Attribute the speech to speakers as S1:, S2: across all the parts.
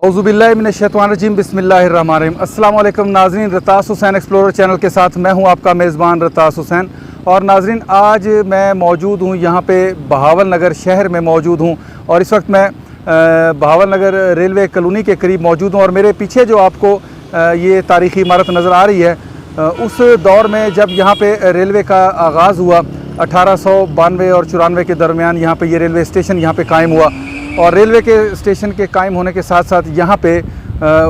S1: औज़ुबिल्लाहिमिनश्शैतानिर्रजीम बिस्मिल्लाहिर्रहमानिर्रहीम। अस्सलाम वालेकुम नाज़रीन, रतास हुसैन एक्सप्लोरर चैनल के साथ मैं हूं आपका मेज़बान रतास हुसैन। और नाज़रीन, आज मैं मौजूद हूं यहाँ पे बहावल नगर शहर में मौजूद हूं और इस वक्त मैं बहावल नगर रेलवे कॉलोनी के करीब मौजूद हूं। और मेरे पीछे जो आपको ये तारीख़ी इमारत नज़र आ रही है, उस दौर में जब यहाँ पे रेलवे का आगाज़ हुआ 1892 और 94 के दरमियान यहाँ पे ये रेलवे स्टेशन यहाँ पे कायम हुआ। और रेलवे के स्टेशन के कायम होने के साथ साथ यहाँ पे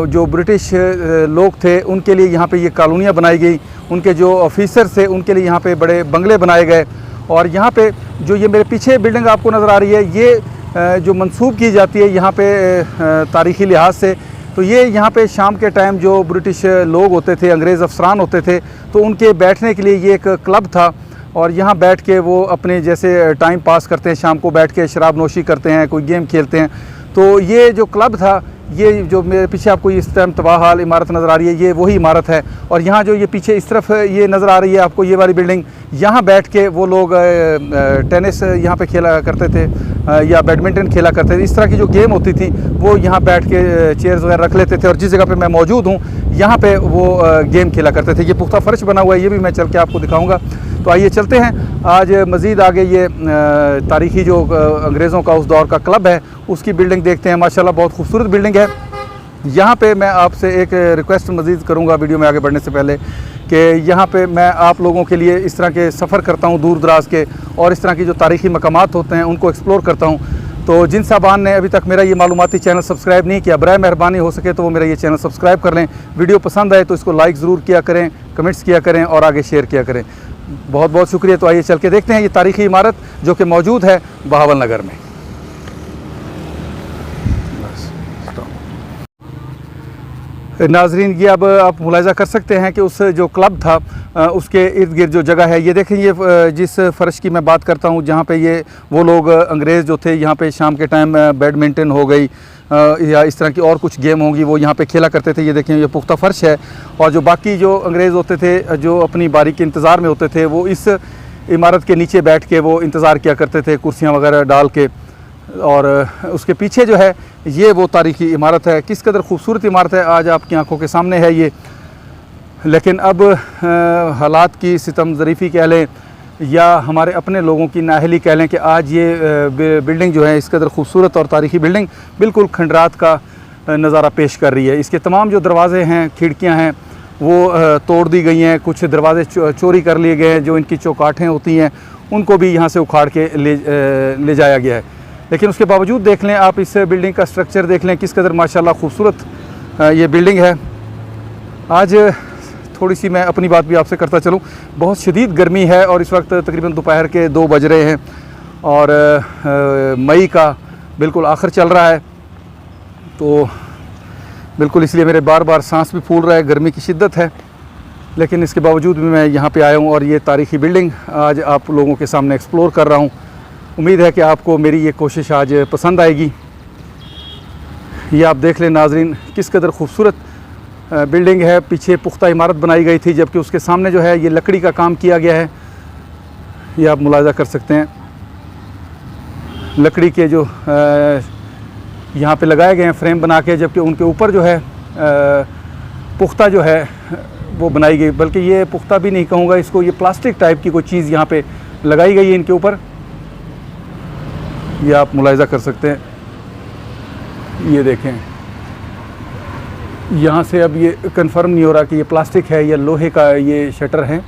S1: जो ब्रिटिश लोग थे उनके लिए यहाँ पे ये कॉलोनियाँ बनाई गई। उनके जो ऑफिसर थे उनके लिए यहाँ पे बड़े बंगले बनाए गए। और यहाँ पे जो ये मेरे पीछे बिल्डिंग आपको नज़र आ रही है, ये जो मंसूब की जाती है यहाँ पे तारीख़ी लिहाज से, तो ये यहाँ पे शाम के टाइम जो ब्रिटिश लोग होते थे, अंग्रेज़ अफसरान होते थे, तो उनके बैठने के लिए ये एक क्लब था। और यहाँ बैठ के वो अपने जैसे टाइम पास करते हैं, शाम को बैठ के शराब नोशी करते हैं, कोई गेम खेलते हैं। तो ये जो क्लब था, ये जो मेरे पीछे आपको इस टाइम तबाहाल इमारत नज़र आ रही है, ये वही इमारत है। और यहाँ जो ये पीछे इस तरफ ये नज़र आ रही है आपको, ये वाली बिल्डिंग, यहाँ बैठ के वो लोग टेनिस यहाँ पे खेला करते थे या बैडमिंटन खेला करते थे। इस तरह की जो गेम होती थी वो यहाँ बैठ के चेयर्स वगैरह रख लेते थे और जिस जगह पे मैं मौजूद हूँ यहाँ पे वो गेम खेला करते थे। ये पुख्ता फ़र्श बना हुआ है, ये भी मैं चल के आपको दिखाऊँगा। तो आइए चलते हैं आज मज़ीद आगे। ये तारीख़ी जो अंग्रेज़ों का उस दौर का क्लब है उसकी बिल्डिंग देखते हैं। माशाल्लाह बहुत खूबसूरत बिल्डिंग है। यहाँ पे मैं आपसे एक रिक्वेस्ट मज़ीद करूँगा वीडियो में आगे बढ़ने से पहले कि यहाँ पे मैं आप लोगों के लिए इस तरह के सफ़र करता हूँ दूर दराज के, और इस तरह की जो तारीख़ी मकामात होते हैं उनको एक्सप्लोर करता हूँ। तो जिन साहबान ने अभी तक मेरा ये मालूमाती चैनल सब्सक्राइब नहीं किया, बराए मेहरबानी हो सके तो वो मेरा ये चैनल सब्सक्राइब कर लें। वीडियो पसंद आए तो इसको लाइक ज़रूर किया करें, कमेंट्स किया करें और आगे शेयर किया करें। बहुत बहुत शुक्रिया। तो आइए चल के देखते हैं ये तारीख़ी इमारत जो कि मौजूद है बहावल नगर में। नाजरीन, ये अब आप मुलाहिज़ा कर सकते हैं कि उस जो क्लब था उसके इर्द गिर्द जो जगह है, ये देखें, ये जिस फ़र्श की मैं बात करता हूँ जहाँ पे ये वो लोग अंग्रेज़ जो थे यहाँ पे शाम के टाइम बैडमिंटन हो गई या इस तरह की और कुछ गेम होंगी वो यहाँ पे खेला करते थे। ये देखें, ये पुख्ता फ़र्श है। और जो बाकी जो अंग्रेज़ होते थे जो अपनी बारी के इंतज़ार में होते थे वो इस इमारत के नीचे बैठ के वो इंतज़ार किया करते थे, कुर्सियाँ वगैरह डाल के। और उसके पीछे जो है ये वो तारीख़ी इमारत है। किस कदर खूबसूरत इमारत है, आज आपकी आंखों के सामने है ये। लेकिन अब हालात की सितम ज़रीफ़ी कह लें या हमारे अपने लोगों की नाअहली कह लें कि आज ये बिल्डिंग जो है इस कदर खूबसूरत और तारीख़ी बिल्डिंग बिल्कुल खंडरात का नज़ारा पेश कर रही है। इसके तमाम जो दरवाज़े हैं, खिड़कियाँ हैं, वो तोड़ दी गई हैं। कुछ दरवाज़े चोरी कर लिए गए हैं। जो इनकी चौकाठें होती हैं उनको भी यहाँ से उखाड़ के ले जाया गया है। लेकिन उसके बावजूद देख लें आप, इस बिल्डिंग का स्ट्रक्चर देख लें, किस कदर माशाल्लाह खूबसूरत ये बिल्डिंग है। आज थोड़ी सी मैं अपनी बात भी आपसे करता चलूँ। बहुत शदीद गर्मी है और इस वक्त तकरीबन दोपहर के 2 बज रहे हैं और मई का बिल्कुल आखिर चल रहा है। तो बिल्कुल इसलिए मेरे बार बार सांस भी फूल रहा है, गर्मी की शिद्दत है। लेकिन इसके बावजूद भी मैं यहाँ पे आया हूँ और ये तारीख़ी बिल्डिंग आज आप लोगों के सामने एक्सप्लोर कर रहा हूँ। उम्मीद है कि आपको मेरी ये कोशिश आज पसंद आएगी। ये आप देख लें नाजरीन, किस कदर खूबसूरत बिल्डिंग है। पीछे पुख्ता इमारत बनाई गई थी, जबकि उसके सामने जो है ये लकड़ी का काम किया गया है। ये आप मुलाहिज़ा कर सकते हैं, लकड़ी के जो यहाँ पे लगाए गए हैं फ्रेम बना के, जबकि उनके ऊपर जो है पुख्ता जो है वो बनाई गई। बल्कि ये पुख्ता भी नहीं कहूँगा इसको, ये प्लास्टिक टाइप की कोई चीज़ यहाँ पे लगाई गई है इनके ऊपर। ये आप मुलाहिज़ा कर सकते हैं। ये देखें, यहाँ से अब ये कंफर्म नहीं हो रहा कि ये प्लास्टिक है या लोहे का ये शटर है।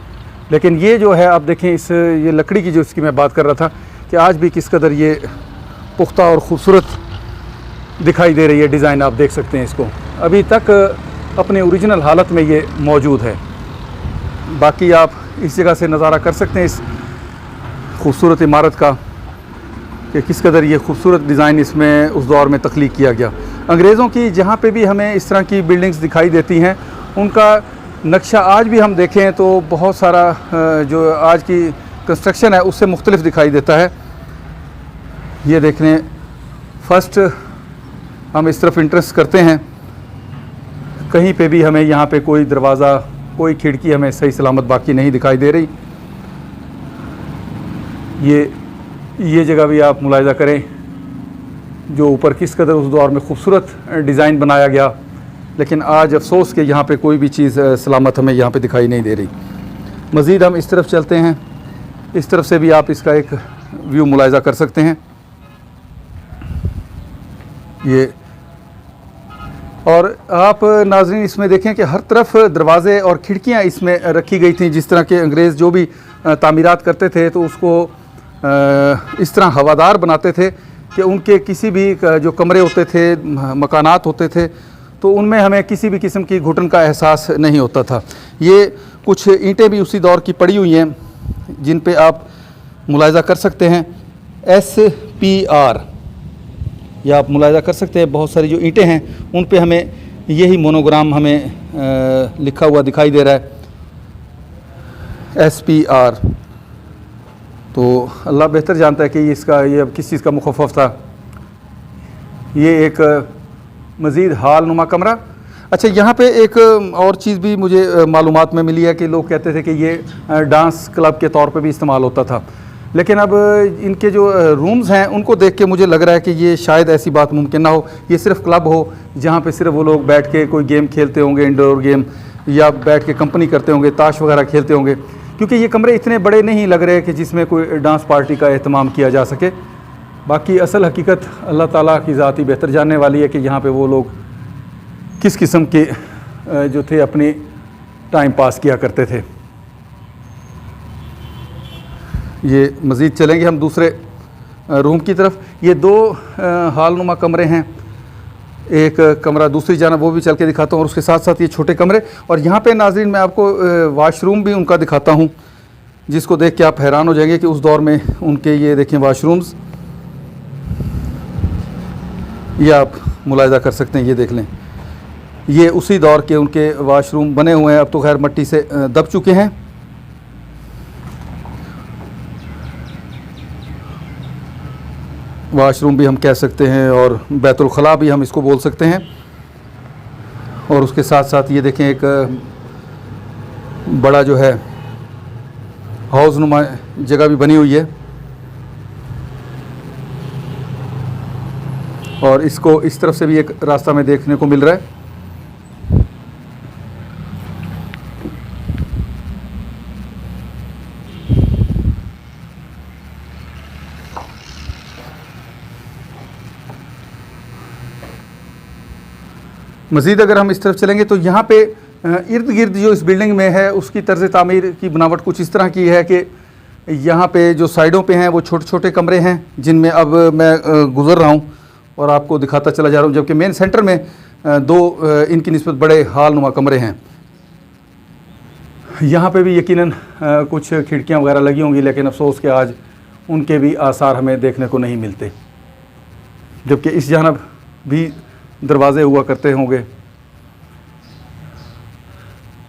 S1: लेकिन ये जो है आप देखें, इस ये लकड़ी की जो इसकी मैं बात कर रहा था कि आज भी किस कदर ये पुख्ता और ख़ूबसूरत दिखाई दे रही है। डिज़ाइन आप देख सकते हैं, इसको अभी तक अपने ओरिजिनल हालत में ये मौजूद है। बाकी आप इस जगह से नज़ारा कर सकते हैं इस खूबसूरत इमारत का कि किस कदर ये खूबसूरत डिज़ाइन इसमें उस दौर में तख्लीक किया गया। अंग्रेज़ों की जहाँ पे भी हमें इस तरह की बिल्डिंग्स दिखाई देती हैं उनका नक्शा आज भी हम देखें तो बहुत सारा जो आज की कंस्ट्रक्शन है उससे मुख्तलिफ दिखाई देता है। ये देख लें, फर्स्ट हम इस तरफ इंट्रेंस करते हैं, कहीं पे भी हमें यहाँ पे कोई दरवाज़ा, कोई खिड़की हमें सही सलामत बाकी नहीं दिखाई दे रही। ये जगह भी आप मुलाहिज़ा करें, जो ऊपर किस कदर उस दौर में खूबसूरत डिज़ाइन बनाया गया, लेकिन आज अफसोस कि यहाँ पे कोई भी चीज़ सलामत हमें यहाँ पे दिखाई नहीं दे रही। मज़ीद हम इस तरफ चलते हैं, इस तरफ से भी आप इसका एक व्यू मुलाहिज़ा कर सकते हैं। ये और आप नाज़रीन इसमें देखें कि हर तरफ दरवाज़े और खिड़कियाँ इसमें रखी गई थी। जिस तरह के अंग्रेज़ जो भी तामीरात करते थे तो उसको इस तरह हवादार बनाते थे कि उनके किसी भी जो कमरे होते थे, मकानात होते थे, तो उनमें हमें किसी भी किस्म की घुटन का एहसास नहीं होता था। ये कुछ ईंटें भी उसी दौर की पड़ी हुई हैं जिन पे आप मुलाहिज़ा कर सकते हैं SPR, या आप मुलाहिज़ा कर सकते हैं बहुत सारी जो ईंटें हैं उन पे हमें यही मोनोग्राम हमें लिखा हुआ दिखाई दे रहा है SPR। तो अल्लाह बेहतर जानता है कि ये अब किस चीज़ का मुखफ़फ़ था। ये एक मज़ीद हाल नुमा कमरा। अच्छा, यहाँ पे एक और चीज़ भी मुझे मालूमात में मिली है कि लोग कहते थे कि ये डांस क्लब के तौर पे भी इस्तेमाल होता था, लेकिन अब इनके जो रूम्स हैं उनको देख के मुझे लग रहा है कि ये शायद ऐसी बात मुमकिन ना हो। ये सिर्फ क्लब हो जहाँ पे सिर्फ वो लोग बैठ के कोई गेम खेलते होंगे, इंडोर गेम, या बैठ के कंपनी करते होंगे, ताश वगैरह खेलते होंगे, क्योंकि ये कमरे इतने बड़े नहीं लग रहे कि जिसमें कोई डांस पार्टी का एहतमाम किया जा सके। बाकी असल हकीकत अल्लाह ताला की ज़ात ही बेहतर जानने वाली है कि यहाँ पे वो लोग किस किस्म के जो थे अपनी टाइम पास किया करते थे। ये मज़ीद चलेंगे हम दूसरे रूम की तरफ। ये दो हाल नुमा कमरे हैं, एक कमरा दूसरी जानब वो भी चल के दिखाता हूँ, और उसके साथ साथ ये छोटे कमरे। और यहाँ पे नाज़रीन मैं आपको वाशरूम भी उनका दिखाता हूँ, जिसको देख के आप हैरान हो जाएंगे कि उस दौर में उनके ये देखें वाशरूम्स, ये आप मुलाहिज़ा कर सकते हैं। ये देख लें, ये उसी दौर के उनके वाशरूम बने हुए हैं। अब तो खैर मिट्टी से दब चुके हैं। वाशरूम भी हम कह सकते हैं और बैतुल खला भी हम इसको बोल सकते हैं। और उसके साथ साथ ये देखें एक बड़ा जो है हाउस नुमा जगह भी बनी हुई है, और इसको इस तरफ से भी एक रास्ता में देखने को मिल रहा है। मज़ीद अगर हम इस तरफ चलेंगे तो यहाँ पे इर्द गिर्द जो इस बिल्डिंग में है उसकी तर्ज़ तामीर की बनावट कुछ इस तरह की है कि यहाँ पे जो साइडों पे हैं वो छोटे छोटे कमरे हैं जिनमें अब मैं गुज़र रहा हूँ और आपको दिखाता चला जा रहा हूँ, जबकि मेन सेंटर में दो इनकी निस्बत बड़े हाल नुमा कमरे हैं। यहाँ पे भी यकीनन कुछ खिड़कियाँ वगैरह लगी होंगी, लेकिन अफसोस कि आज उनके भी आसार हमें देखने को नहीं मिलते, जबकि इस जानब भी दरवाज़े हुआ करते होंगे।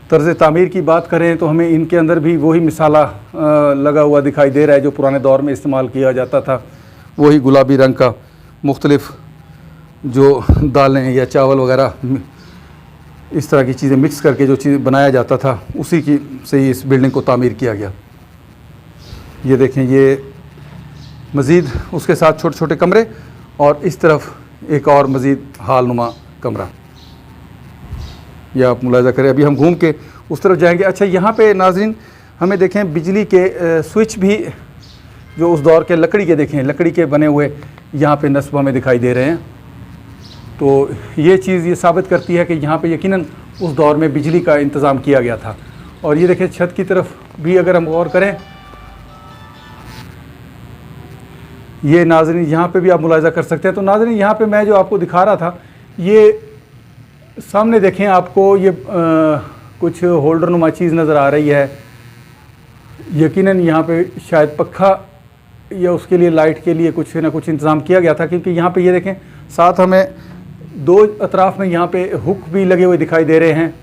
S1: तर्ज़ तामीर की बात करें तो हमें इनके अंदर भी वही मिसाला लगा हुआ दिखाई दे रहा है जो पुराने दौर में इस्तेमाल किया जाता था। वही गुलाबी रंग का मुख्तलिफ़ जो दालें या चावल वगैरह इस तरह की चीज़ें मिक्स करके जो चीज़ बनाया जाता था, उसी की से ही इस बिल्डिंग को तामीर किया गया। ये देखें, ये मज़ीद उसके साथ छोटे छोटे कमरे, और इस तरफ एक और मज़ीद हाल नुमा कमरा, यह आप मुलाहिज़ा करें। अभी हम घूम के उस तरफ जाएंगे। अच्छा, यहाँ पे नाज़रीन हमें देखें बिजली के स्विच भी जो उस दौर के लकड़ी के देखें, लकड़ी के बने हुए यहाँ पे नस्ब हमें दिखाई दे रहे हैं। तो ये चीज़ ये साबित करती है कि यहाँ पे यकीनन उस दौर में बिजली का इंतज़ाम किया गया था। और ये देखें छत की तरफ भी अगर हम गौर करें, ये नाज़रीन यहाँ पे भी आप मुलाहिज़ा कर सकते हैं। तो नाज़रीन यहाँ पे मैं जो आपको दिखा रहा था, ये सामने देखें आपको ये कुछ होल्डर नुमा चीज़ नज़र आ रही है। यकीनन यहाँ पे शायद पक्का या उसके लिए लाइट के लिए कुछ ना कुछ इंतज़ाम किया गया था, क्योंकि यहाँ पे ये देखें साथ हमें दो अतराफ़ में यहाँ पे हुक भी लगे हुए दिखाई दे रहे हैं।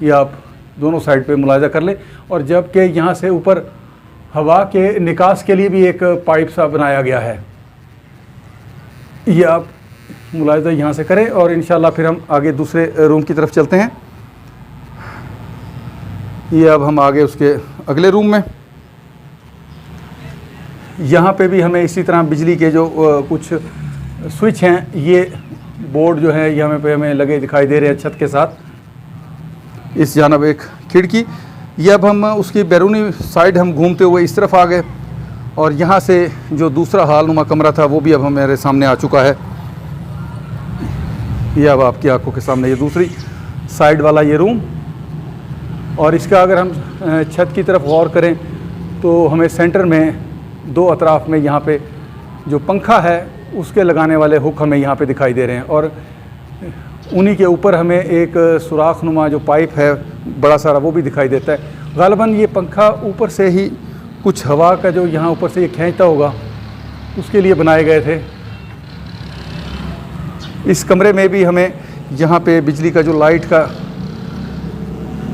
S1: ये आप दोनों साइड पे मुलाहिज़ा कर लें। और जबकि यहाँ से ऊपर हवा के निकास के लिए भी एक पाइप सा बनाया गया है, ये आप मुलाहिज़ा यहाँ से करें। और इंशाल्लाह फिर हम आगे दूसरे रूम की तरफ चलते हैं। ये अब हम आगे उसके अगले रूम में, यहाँ पे भी हमें इसी तरह बिजली के जो कुछ स्विच हैं, ये बोर्ड जो है ये हमें लगे दिखाई दे रहे हैं छत के साथ। इस जानब एक खिड़की, ये अब हम उसकी बैरूनी साइड हम घूमते हुए इस तरफ आ गए और यहाँ से जो दूसरा हाल नुमा कमरा था वो भी अब हमारे सामने आ चुका है। ये अब आपकी आंखों के सामने ये दूसरी साइड वाला ये रूम, और इसका अगर हम छत की तरफ गौर करें तो हमें सेंटर में दो अतराफ़ में यहाँ पे जो पंखा है उसके लगाने वाले हुक हमें यहाँ पे दिखाई दे रहे हैं, और उन्हीं के ऊपर हमें एक सुराख नुमा जो पाइप है बड़ा सारा वो भी दिखाई देता है। ग़ालिबन ये पंखा ऊपर से ही कुछ हवा का जो यहाँ ऊपर से ये खींचता होगा उसके लिए बनाए गए थे। इस कमरे में भी हमें यहाँ पे बिजली का जो लाइट का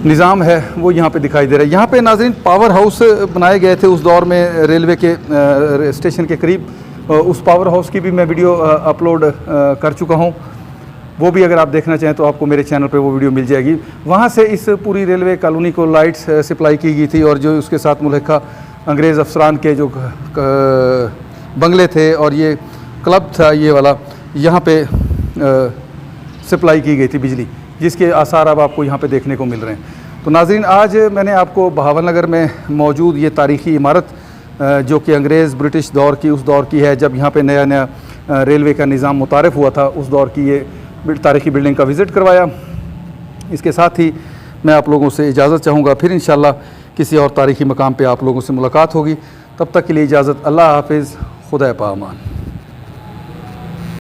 S1: निज़ाम है वो यहाँ पे दिखाई दे रहा है। यहाँ पे नाज़रीन पावर हाउस बनाए गए थे उस दौर में रेलवे के स्टेशन के करीब। उस पावर हाउस की भी मैं वीडियो अपलोड कर चुका हूँ, वो भी अगर आप देखना चाहें तो आपको मेरे चैनल पे वो वीडियो मिल जाएगी। वहाँ से इस पूरी रेलवे कॉलोनी को लाइट्स सप्लाई की गई थी, और जो उसके साथ मुल्हिका अंग्रेज़ अफसरान के जो बंगले थे और ये क्लब था ये वाला, यहाँ पे सप्लाई की गई थी बिजली, जिसके आसार अब आपको यहाँ पे देखने को मिल रहे हैं। तो नाज़रीन, आज मैंने आपको बहावल नगर में मौजूद ये तारीख़ी इमारत जो कि अंग्रेज़ ब्रिटिश दौर की उस दौर की है जब यहाँ पे नया नया रेलवे का निज़ाम मुतारिफ़ हुआ था, उस दौर की ये तारीख़ी बिल्डिंग का विज़िट करवाया। इसके साथ ही मैं आप लोगों से इजाज़त चाहूँगा, फिर इंशाअल्लाह किसी और तारीख़ी मकाम पे आप लोगों से मुलाकात होगी। तब तक के लिए इजाज़त, अल्लाह हाफ़िज़, खुदा पामान।